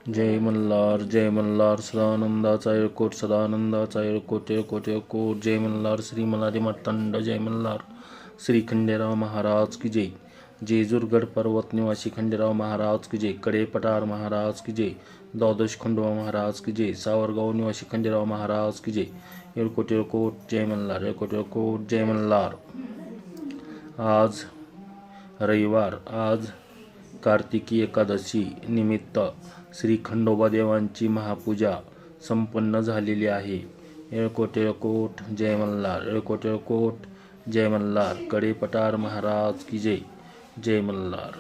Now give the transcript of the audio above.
जय मल्हार सदानंदाचा येळकोट सदानंदाचा येळकोट येळकोट येळकोट जय मल्हार श्री मल्हारी मार्तंड जय मल्हार श्री खंडेराव महाराज की जय जेजूरगड पर्वत निवासी खंडेराव महाराज की जय कडे पठार महाराज की जय द्वादश खंडोबा महाराज की जय सावरगाव निवासी खंडेराव महाराज की जय येळकोट येळकोट जय मल्हार येळकोट येळकोट जय मल्हार। आज रविवार, आज कार्तिकी एकादशी निमित्त श्री खंडोबा देवांची महापूजा संपन्न झालेली आहे। येळकोट येळकोट जय मल्हार येळकोट येळकोट जय मल्हार कडे पठार महाराज की जय जय मल्हार।